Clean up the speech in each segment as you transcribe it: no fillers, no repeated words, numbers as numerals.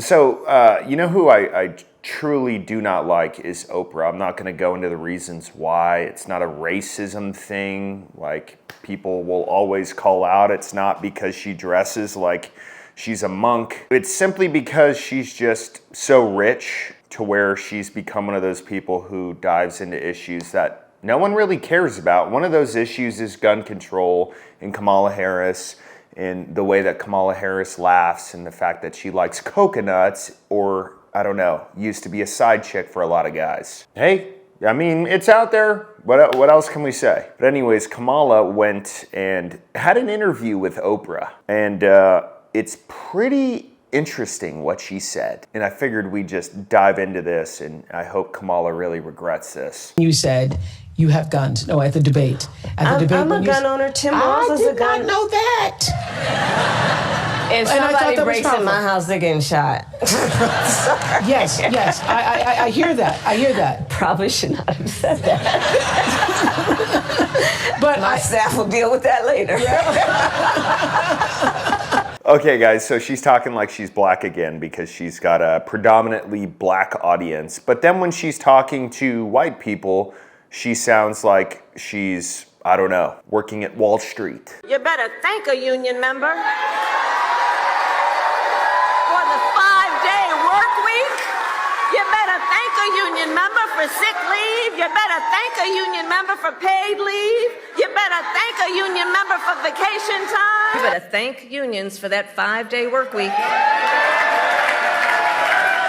You know who I truly do not like is Oprah. I'm not going to go into the reasons why. It's not a racism thing like people will always call out. It's not because she dresses like she's a monk. It's simply because she's just so rich to where she's become one of those people who dives into issues that no one really cares about. One of those issues is gun control and Kamala Harris, and the way that Kamala Harris laughs and the fact that she likes coconuts, or I don't know, used to be a side chick for a lot of guys. Hey, I mean, it's out there. What else can we say? But anyways, Kamala went and had an interview with Oprah, and it's pretty interesting what she said. And I figured we'd just dive into this, and I hope Kamala really regrets this. You said you have guns. No, at the debate. I'm a gun owner. Tim Walz is a gun. I did not know that. If somebody breaks in my house, they're getting shot. Yes. I hear that. Probably should not have said that. But my staff will deal with that later. Okay, guys, so she's talking like she's black again because she's got a predominantly black audience. But then when she's talking to white people, she sounds like she's, I don't know, working at Wall Street. You better thank a union member for the 5-day work week. You better thank a union member for sick leave. You better thank a union member for paid leave. You better thank a union member for vacation time. You better thank unions for that 5-day work week.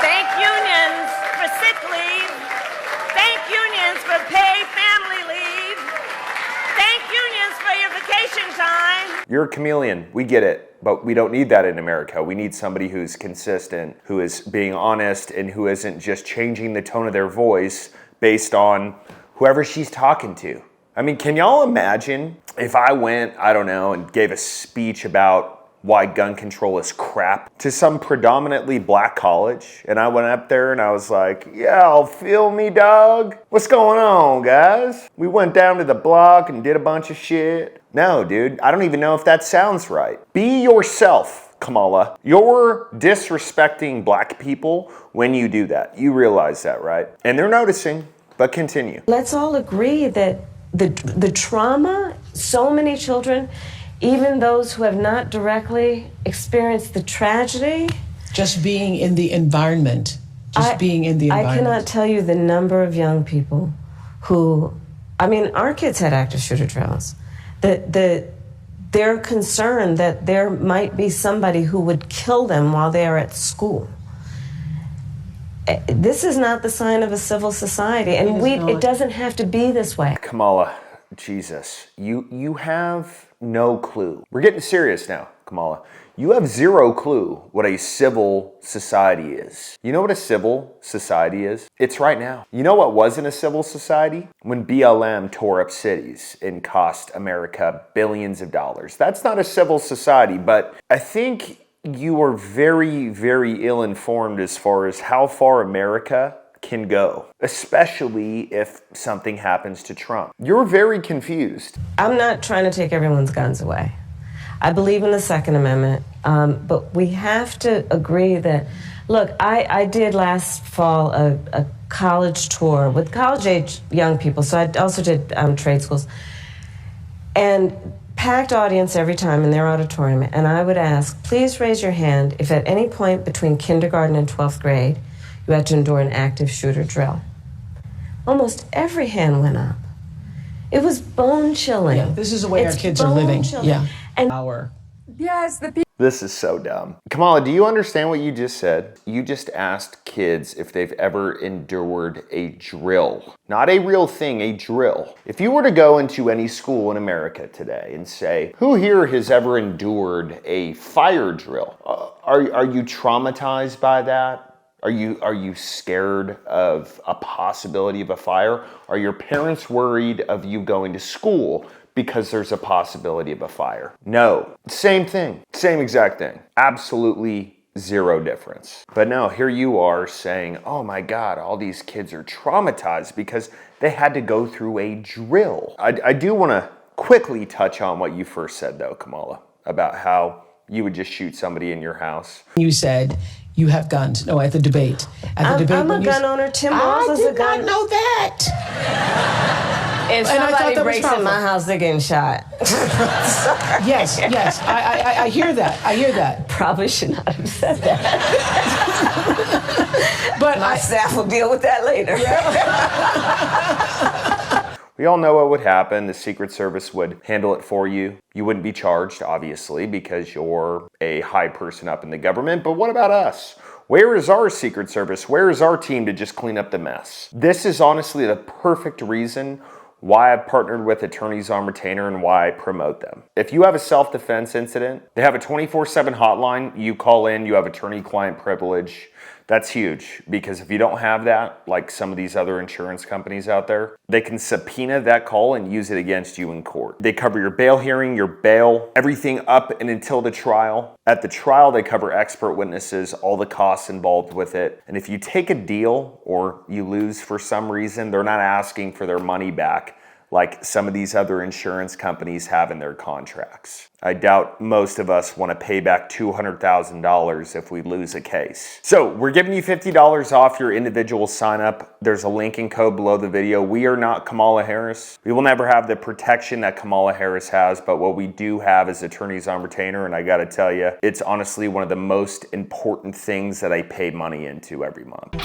Thank unions for sick leave. Thank unions for paid family leave. Thank unions for your vacation time. You're a chameleon. We get it. But we don't need that in America. We need somebody who's consistent, who is being honest, and who isn't just changing the tone of their voice based on whoever she's talking to. I mean, can y'all imagine if I went, I don't know, and gave a speech about why gun control is crap to some predominantly black college, and I went up there and I was like, yo, feel me, dog? What's going on, guys? We went down to the block and did a bunch of shit. No, dude, I don't even know if that sounds right. Be yourself, Kamala. You're disrespecting black people when you do that. You realize that, right? And they're noticing, but continue. Let's all agree that the trauma, so many children, even those who have not directly experienced the tragedy. Just being in the environment. I cannot tell you the number of young people who, I mean, our kids had active shooter drills. They're concerned that there might be somebody who would kill them while they are at school. This is not the sign of a civil society, and it doesn't have to be this way. Kamala, Jesus, you have no clue. We're getting serious now, Kamala. You have zero clue what a civil society is. You know what a civil society is? It's right now. You know what wasn't a civil society? When BLM tore up cities and cost America billions of dollars. That's not a civil society, but I think you are very, very ill-informed as far as how far America can go, especially if something happens to Trump. You're very confused. I'm not trying to take everyone's guns away. I believe in the Second Amendment, but we have to agree that, look, I did last fall a college tour with college-age young people, so I also did trade schools, and packed audience every time in their auditorium, and I would ask, please raise your hand if at any point between kindergarten and 12th grade you had to endure an active shooter drill. Almost every hand went up. It was bone-chilling. Yeah, this is the way our kids are living. Yeah. And This is so dumb. Kamala, do you understand what you just said? You just asked kids if they've ever endured a drill. Not a real thing, a drill. If you were to go into any school in America today and say, who here has ever endured a fire drill? Are you traumatized by that? Are you scared of a possibility of a fire? Are your parents worried of you going to school because there's a possibility of a fire? No. Same thing. Same exact thing. Absolutely zero difference. But no, here you are saying, oh my God, all these kids are traumatized because they had to go through a drill. I do want to quickly touch on what you first said though, Kamala, about how you would just shoot somebody in your house. You said you have guns. No, at the debate. At the debate. I'm a gun owner. Tim Walz is a gun. I did not know that. If And I thought somebody that was breaks in powerful. my house, they're getting shot. Yes, yes. I hear that. I hear that. Probably should not have said that. But My staff will deal with that later. We all know what would happen. The Secret Service would handle it for you. You wouldn't be charged, obviously, because you're a high person up in the government. But what about us? Where is our Secret Service? Where is our team to just clean up the mess? This is honestly the perfect reason why I've partnered with Attorneys on Retainer and why I promote them. If you have a self-defense incident, they have a 24/7 hotline. You call in, you have attorney-client privilege. That's huge, because if you don't have that, like some of these other insurance companies out there, they can subpoena that call and use it against you in court. They cover your bail hearing, your bail, everything up and until the trial. At the trial, they cover expert witnesses, all the costs involved with it. And if you take a deal or you lose for some reason, they're not asking for their money back like some of these other insurance companies have in their contracts. I doubt most of us want to pay back $200,000 if we lose a case. So we're giving you $50 off your individual sign up. There's a link and code below the video. We are not Kamala Harris. We will never have the protection that Kamala Harris has, but what we do have is Attorneys on Retainer, and I gotta tell you, it's honestly one of the most important things that I pay money into every month.